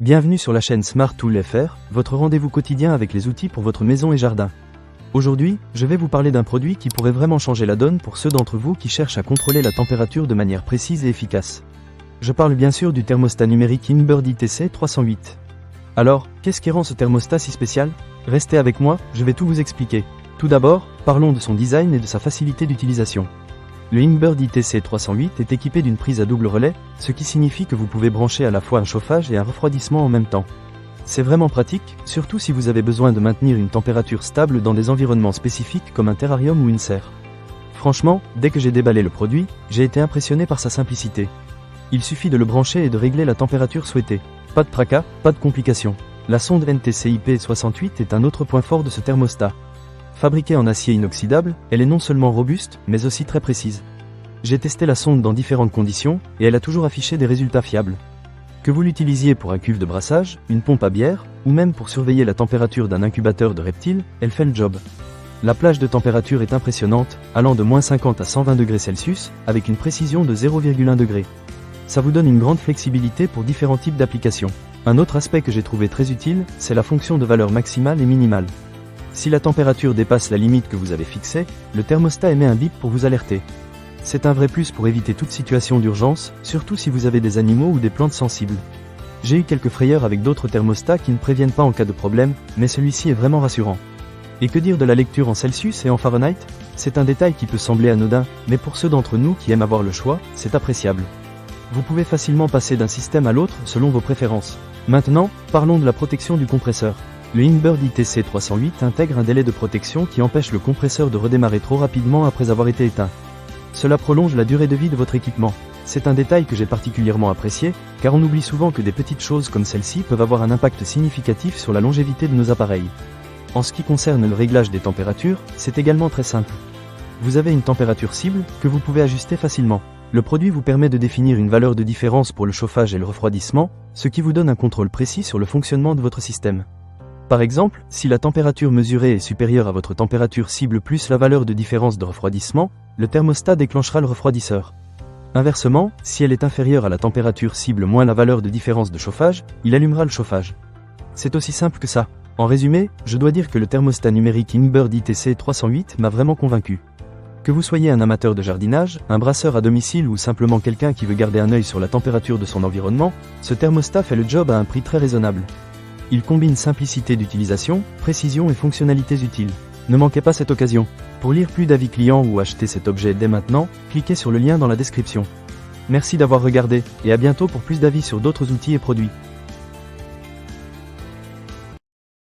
Bienvenue sur la chaîne Smart Tool FR, votre rendez-vous quotidien avec les outils pour votre maison et jardin. Aujourd'hui, je vais vous parler d'un produit qui pourrait vraiment changer la donne pour ceux d'entre vous qui cherchent à contrôler la température de manière précise et efficace. Je parle bien sûr du thermostat numérique Inbird ITC 308. Alors, qu'est-ce qui rend ce thermostat si spécial? Restez avec moi, je vais tout vous expliquer. Tout d'abord, parlons de son design et de sa facilité d'utilisation. Le Inbird ITC 308 est équipé d'une prise à double relais, ce qui signifie que vous pouvez brancher à la fois un chauffage et un refroidissement en même temps. C'est vraiment pratique, surtout si vous avez besoin de maintenir une température stable dans des environnements spécifiques comme un terrarium ou une serre. Franchement, dès que j'ai déballé le produit, j'ai été impressionné par sa simplicité. Il suffit de le brancher et de régler la température souhaitée. Pas de tracas, pas de complications. La sonde NTC IP68 est un autre point fort de ce thermostat. Fabriquée en acier inoxydable, elle est non seulement robuste, mais aussi très précise. J'ai testé la sonde dans différentes conditions, et elle a toujours affiché des résultats fiables. Que vous l'utilisiez pour un cuve de brassage, une pompe à bière, ou même pour surveiller la température d'un incubateur de reptiles, elle fait le job. La plage de température est impressionnante, allant de -50 à 120 degrés Celsius, avec une précision de 0,1 degré. Ça vous donne une grande flexibilité pour différents types d'applications. Un autre aspect que j'ai trouvé très utile, c'est la fonction de valeur maximale et minimale. Si la température dépasse la limite que vous avez fixée, le thermostat émet un bip pour vous alerter. C'est un vrai plus pour éviter toute situation d'urgence, surtout si vous avez des animaux ou des plantes sensibles. J'ai eu quelques frayeurs avec d'autres thermostats qui ne préviennent pas en cas de problème, mais celui-ci est vraiment rassurant. Et que dire de la lecture en Celsius et en Fahrenheit? C'est un détail qui peut sembler anodin, mais pour ceux d'entre nous qui aiment avoir le choix, c'est appréciable. Vous pouvez facilement passer d'un système à l'autre selon vos préférences. Maintenant, parlons de la protection du compresseur. Le Inbird ITC 308 intègre un délai de protection qui empêche le compresseur de redémarrer trop rapidement après avoir été éteint. Cela prolonge la durée de vie de votre équipement. C'est un détail que j'ai particulièrement apprécié, car on oublie souvent que des petites choses comme celle-ci peuvent avoir un impact significatif sur la longévité de nos appareils. En ce qui concerne le réglage des températures, c'est également très simple. Vous avez une température cible, que vous pouvez ajuster facilement. Le produit vous permet de définir une valeur de différence pour le chauffage et le refroidissement, ce qui vous donne un contrôle précis sur le fonctionnement de votre système. Par exemple, si la température mesurée est supérieure à votre température cible plus la valeur de différence de refroidissement, le thermostat déclenchera le refroidisseur. Inversement, si elle est inférieure à la température cible moins la valeur de différence de chauffage, il allumera le chauffage. C'est aussi simple que ça. En résumé, je dois dire que le thermostat numérique Inbird ITC 308 m'a vraiment convaincu. Que vous soyez un amateur de jardinage, un brasseur à domicile ou simplement quelqu'un qui veut garder un œil sur la température de son environnement, ce thermostat fait le job à un prix très raisonnable. Il combine simplicité d'utilisation, précision et fonctionnalités utiles. Ne manquez pas cette occasion. Pour lire plus d'avis clients ou acheter cet objet dès maintenant, cliquez sur le lien dans la description. Merci d'avoir regardé, et à bientôt pour plus d'avis sur d'autres outils et produits.